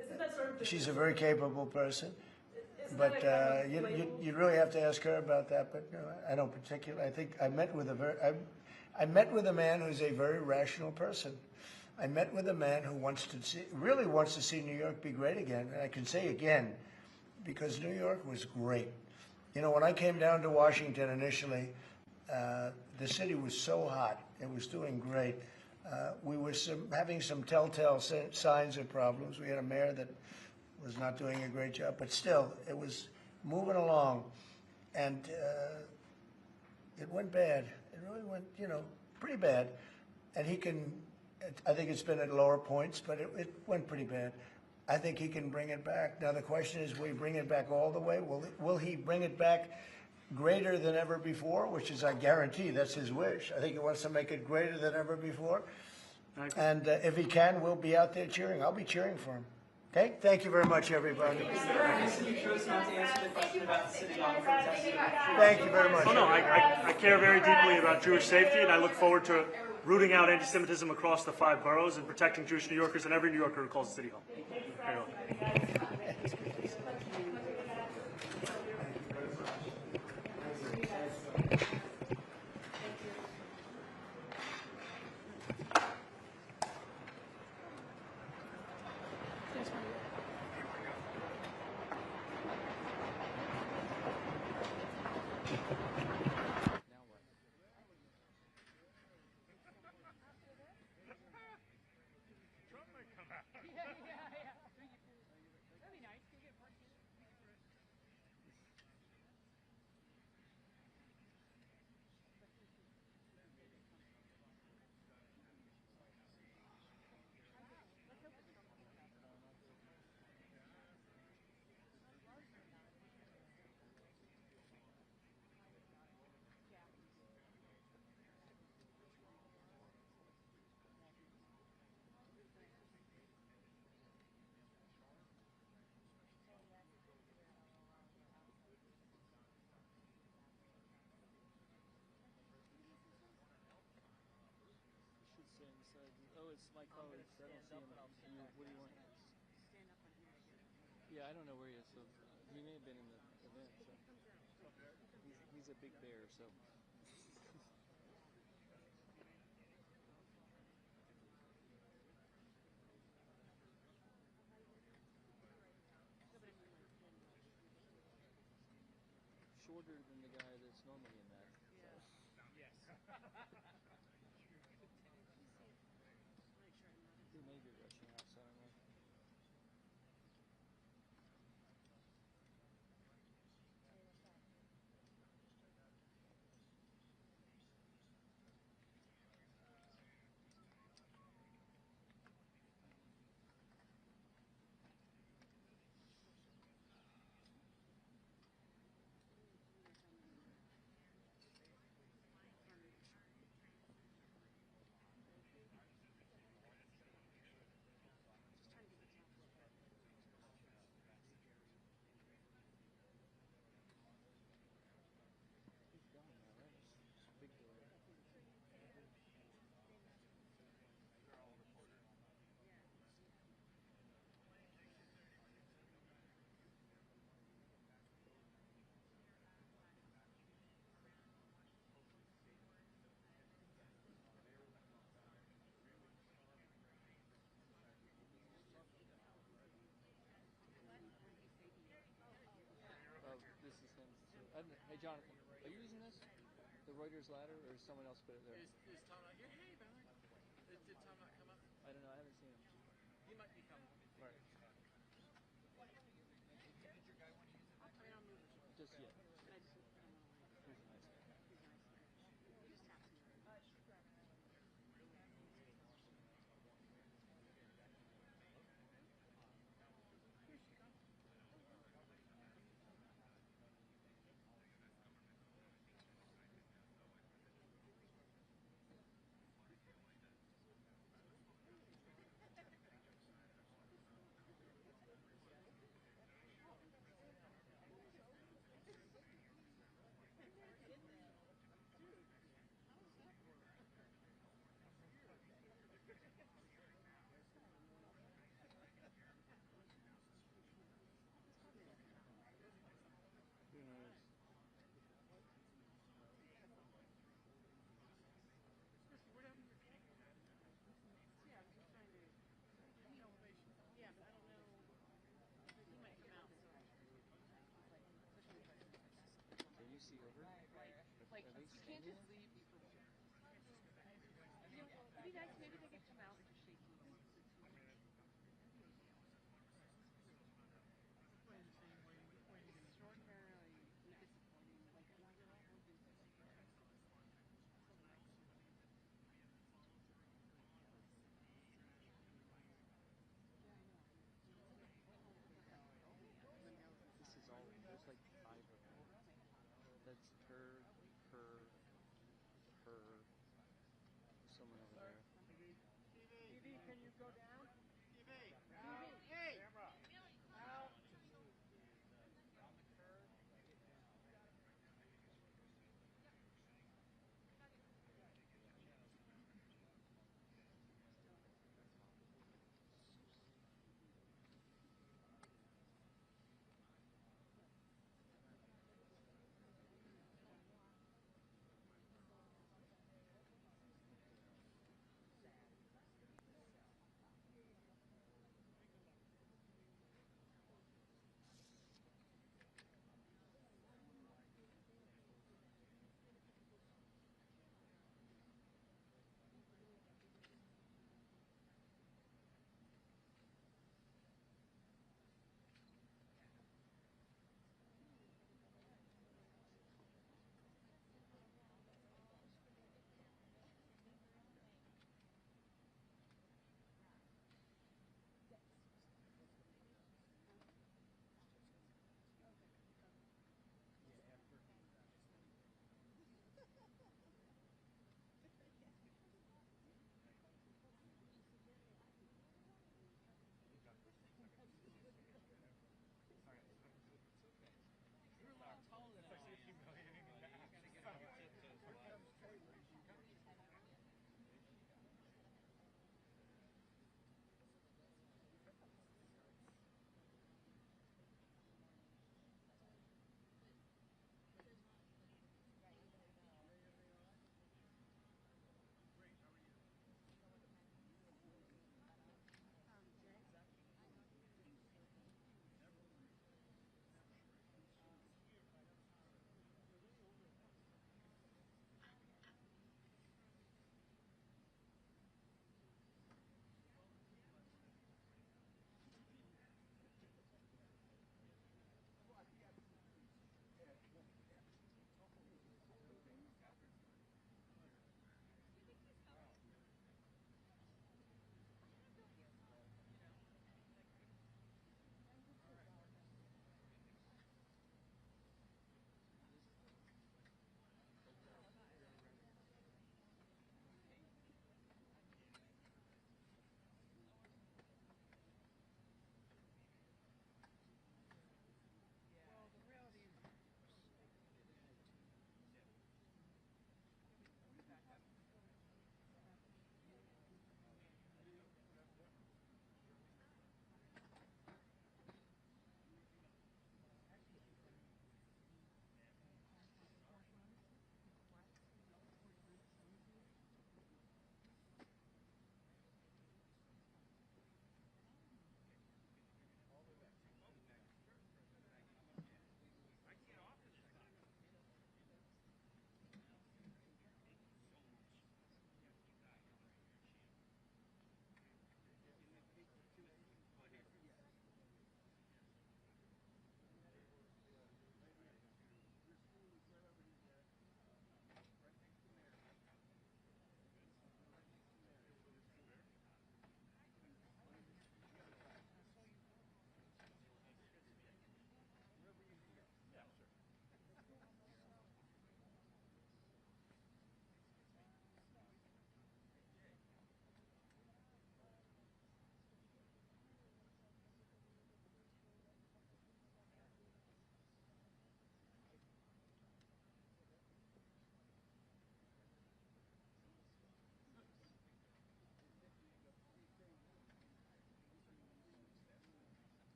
Isn't that sort of? She's a very capable person, Isn't but that a kind of you really have to ask her about that. But no, I don't particularly. I think I met with I met with a man who's a very rational person. I met with a man who really wants to see New York be great again. And I can say again, because New York was great. You know, when I came down to Washington initially, the city was so hot. It was doing great. We were having some telltale signs of problems. We had a mayor that was not doing a great job, but still, it was moving along. And it went bad. It really went, you know, pretty bad. And I think it's been at lower points, but it went pretty bad. I think he can bring it back. Now the question is, will he bring it back all the way? Will he bring it back greater than ever before, which is, I guarantee, that's his wish. I think he wants to make it greater than ever before. And if he can, we'll be out there cheering. I'll be cheering for him. Okay? Thank you very much, everybody. You chose not to answer the question about the city hall protest. Thank you very much. Oh, no, I care very deeply about Jewish safety, and I look forward to rooting out anti-Semitism across the 5 boroughs and protecting Jewish New Yorkers and every New Yorker who calls the City Hall. Very well. Oh, it's my colleagues. I don't see him. What do you want? Stand up on here. Yeah, I don't know where he is, so he may have been in the event. So he's a big bear, so. Shorter than the guy that's normally in that. Yeah. Yes. He may be rushing out, so I don't know. He's gone now, right? Big delay. Oh, this is him. So, hey, Jonathan, are you using this? The Reuters ladder, or is someone else put it there? Is Tom not here? Hey, Ballard. Did Tom not come up? I don't know. I haven't seen him. He might be coming. Right. Did your guy want to use it? I mean, I'll move it. Just yet. I just don't want to. He's a nice guy. He's nice. He just taps me. Who knows? Yeah, I'm just trying to. Yeah, but I don't know. He might come out. Can you see over? Like, Are they you can't standing just there? leave people. You know, it'd be nice. Maybe they could come out and just shake hands. Extraordinarily disappointing. Like, and I really hope this is This is all, there's like 5 of them. That's her, someone over there. TV, can you go down? TV. Hey! Camera. Out.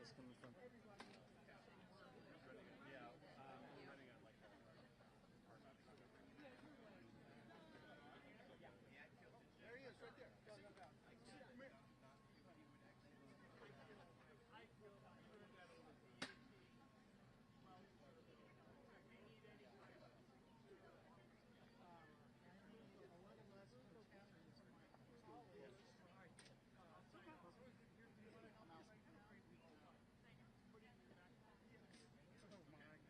this coming from? There he is, right there.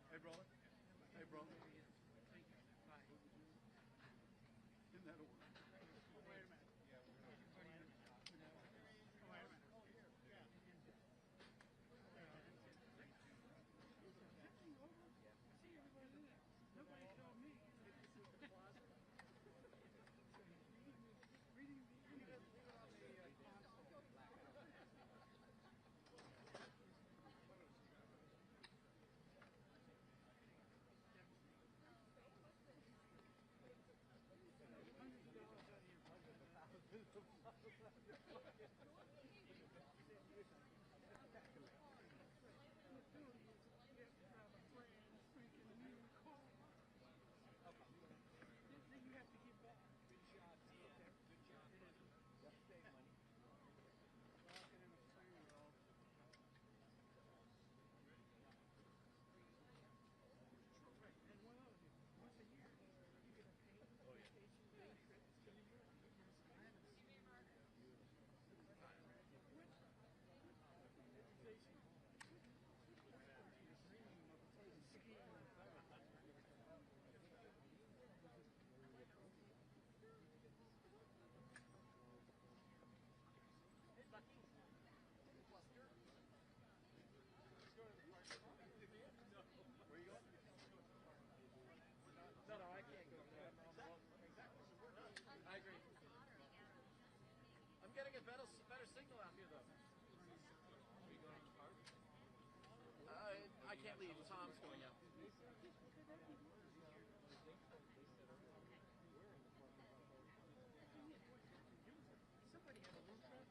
Hey, brother. Hey, brother. Hi. In that order. Wait a minute. I'm getting a better signal out here, though. I can't leave. Tom's going out. Somebody had a room trap.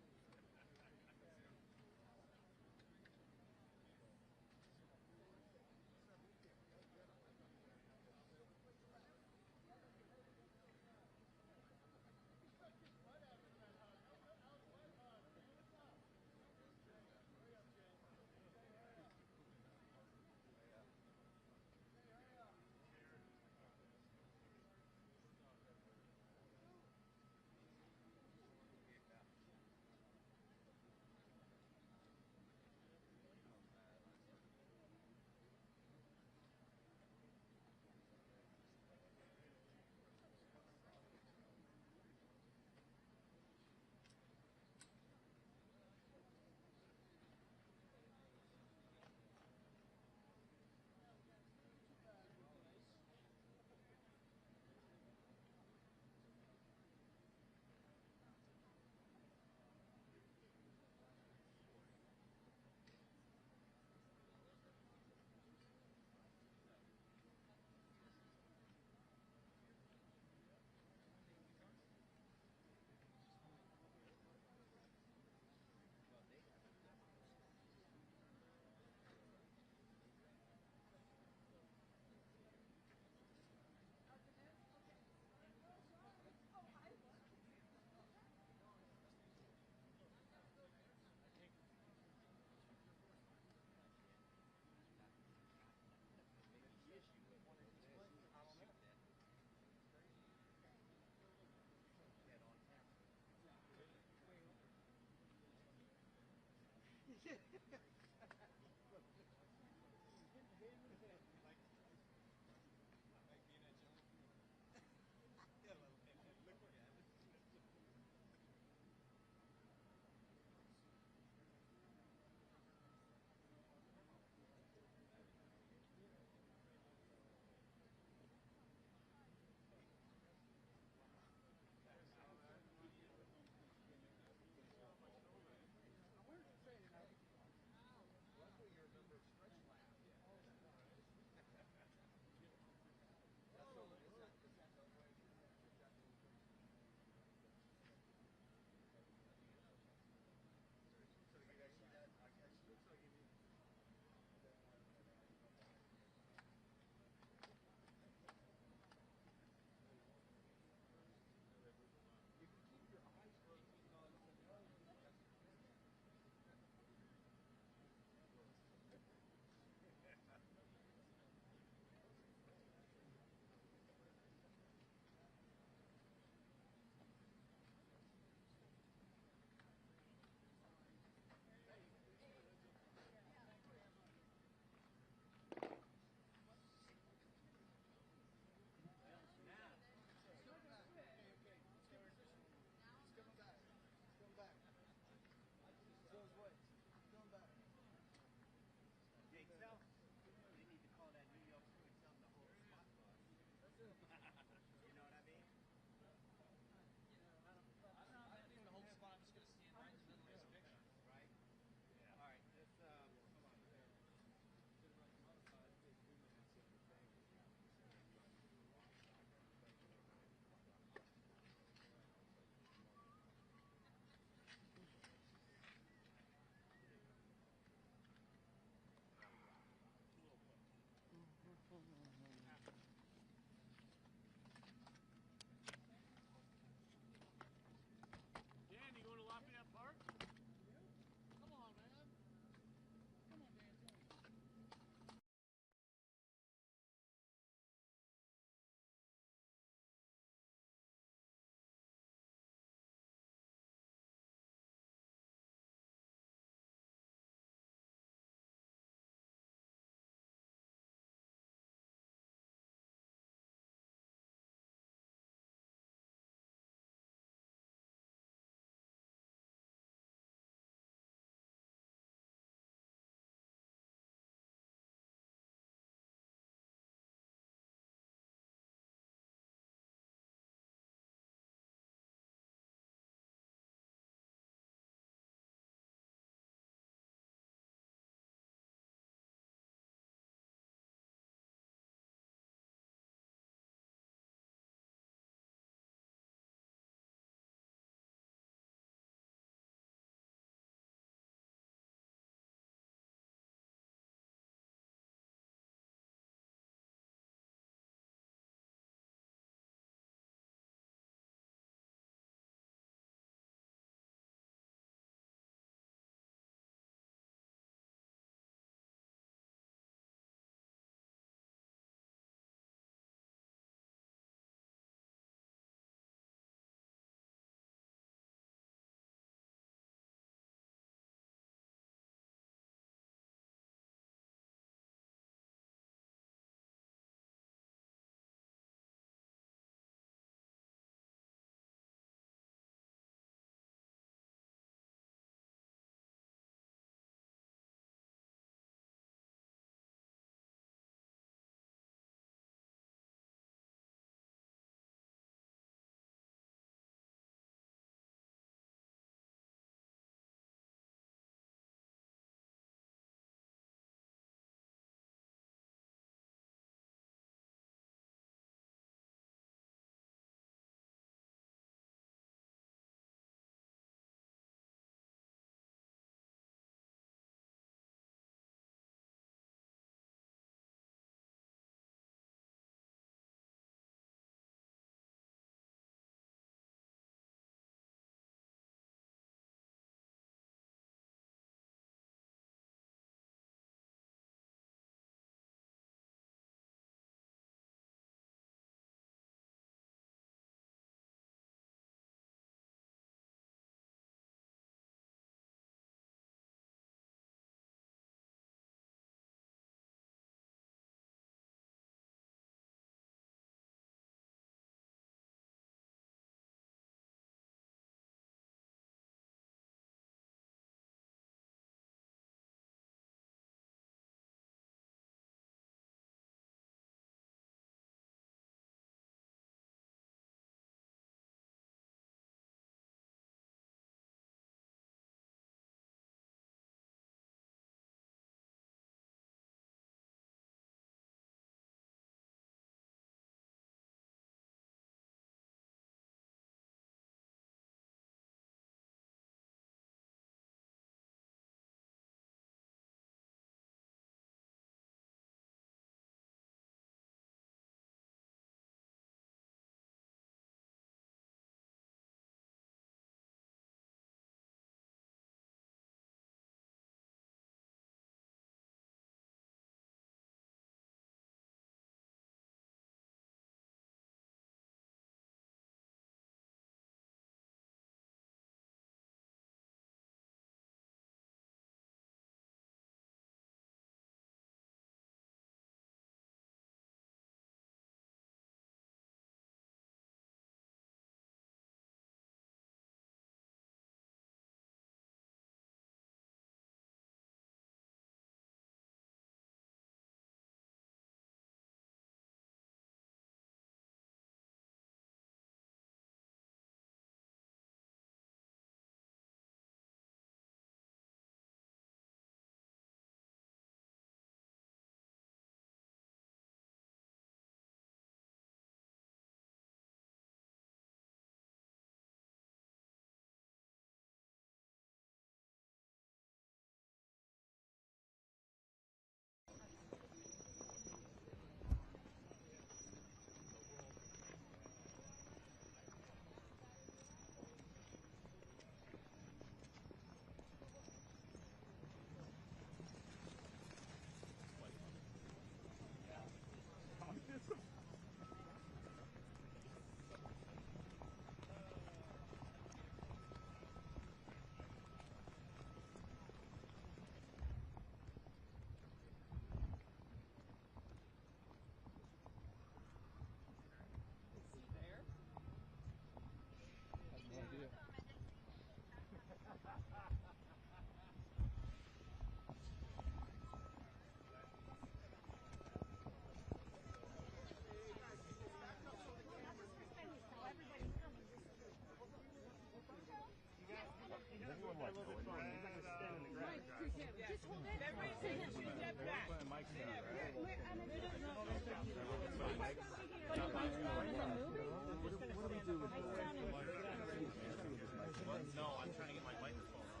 No, I'm trying to get my microphone on.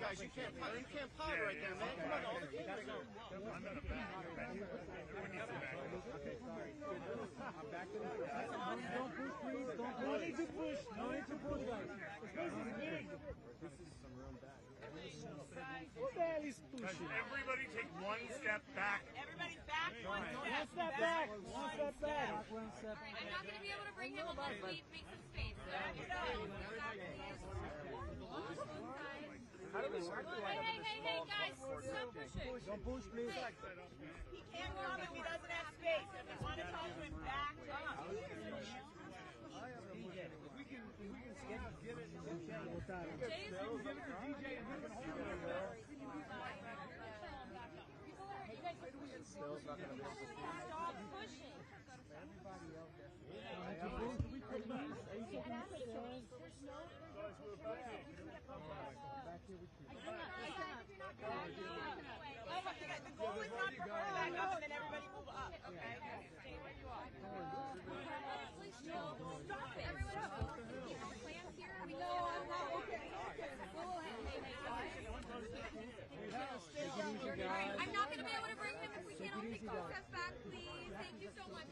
Guys, you can't pod right there, man. Come on, all the cameras are. I'm not a back. Okay, sorry. I'm back to the Don't push, please. No need to push. No need to push, guys. The space is big. This is some room back. Who the hell is pushing? Everybody take one step back. Everybody back, one step back. One step back. I'm not going to be able to bring him unless we make some space. How do we start the line? Hey, guys, stop pushing. Don't push, please. He can't come if he doesn't have space. If we want to talk to him, back up. If we can get it, okay. Give it to DJ and we can hold it. Still's not going to be able to see. Stop pushing. Everybody else gets The goal is not for her to back up and then everybody move up, okay? Stay where you are. Please chill. Stop it. Everyone else. Plans here. We know. Okay. I'm not going to be able to bring him if we can't all take photographs back, please. Thank you so much.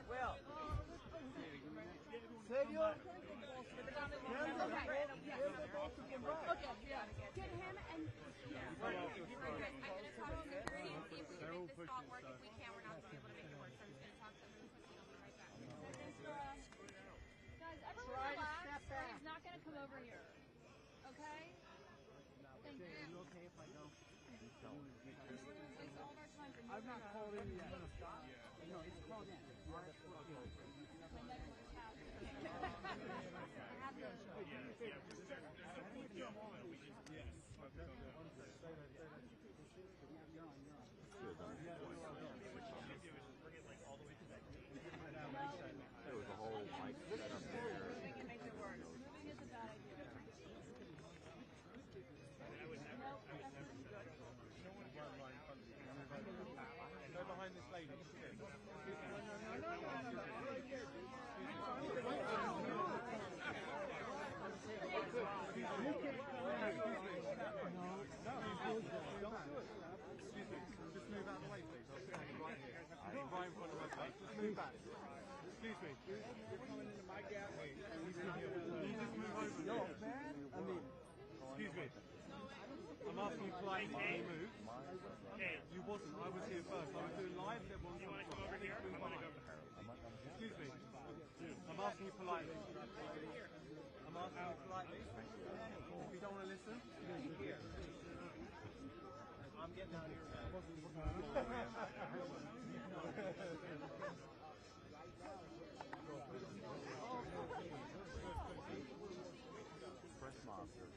Well, serio? Get him and... I'm going to talk to security and see if we can make this spot work. If we can, we're not going to be able to make it work. So I'm just going to talk to them and I'll be right back. Guys, everyone relax. He's not going to come over here. Okay? Thank you. Are you okay if I go? It's all our time for I've not called in yet. No, it's called in. There was a whole mic set up there. Moving is a bad idea. Go behind this lady. Excuse me, just move out of the way, please. I'll stand right here. Right in front of my face. Just move back. Excuse me. You're coming into my gap. Can you just move over? No, man. I mean, excuse me. I'm asking you politely to move. You wasn't. I was here first. I was doing live. You want to come over here? Excuse me. I'm asking you politely. I'm asking you politely. If you don't want to listen, here. I'm getting out of here. Press master.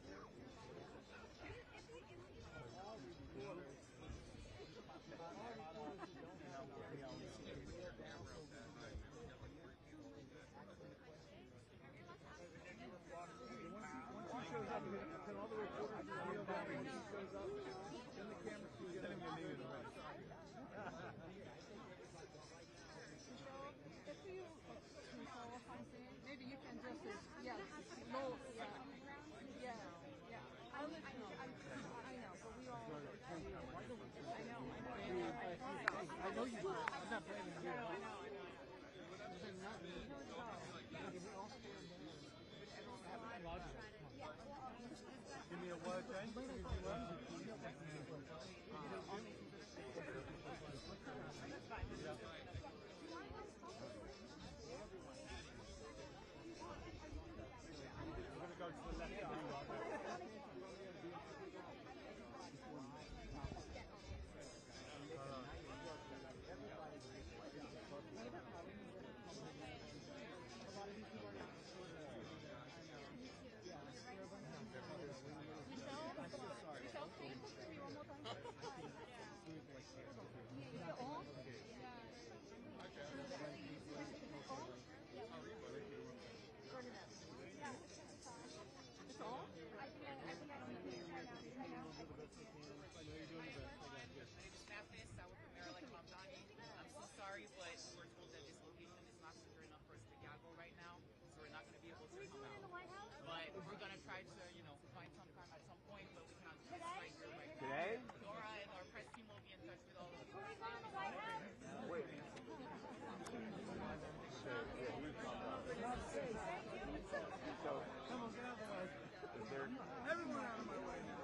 Maybe you can just say, yes, no, yeah. I know, but we all, I know you do. I'm not blaming you. I know. Give me a word, Jane. Give me a word. We're going to go to the left and right. try to, find some time at some point, but we cannot do it right here, right now. Today? Laura and our press team will be in touch with all of you. Wait. So, is there? Everyone out of my way now.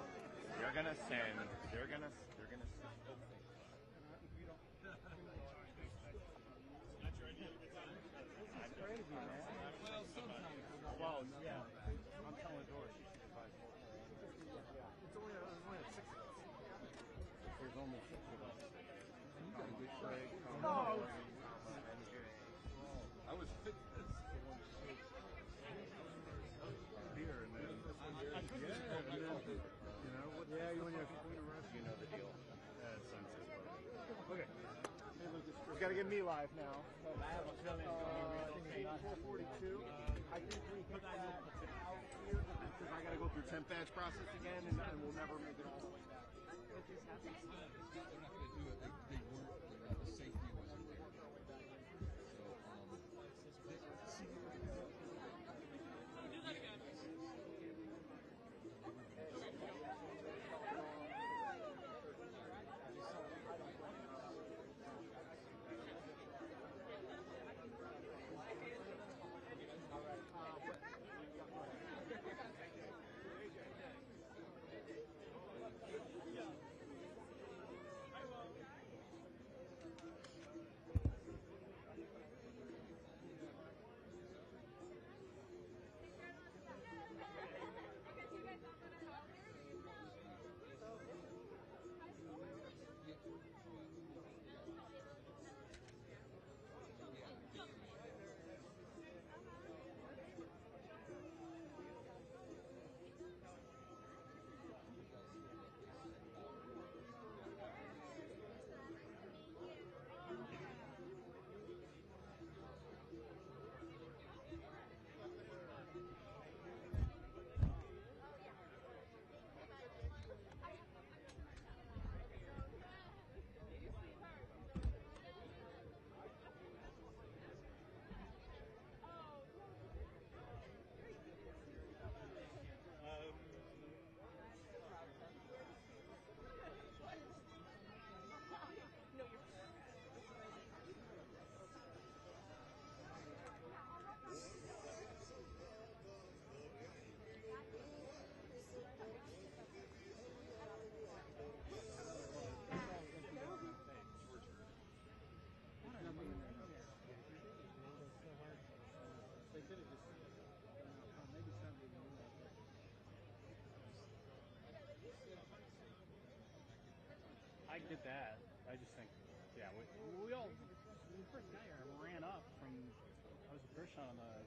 They're gonna send. They're gonna. That's crazy, man. Well, sometimes. Well, yeah. I'm telling Doris she should buy 4. It's only at 6 of us. There's only 6 of us. You got a good shake. No. I was fit this. Beer and then. Yeah, you want you know the deal. Okay. We've got to get me live now. I have a feeling it's going to be 442. I think we hit that out here because I got to go through temp badge process again, and we'll never make it all the way back. It just happens. They're not going to do it. They weren't. The safety wasn't there. I get that. I just think, yeah, we all, when we first got here, ran up from, I was the first shot on the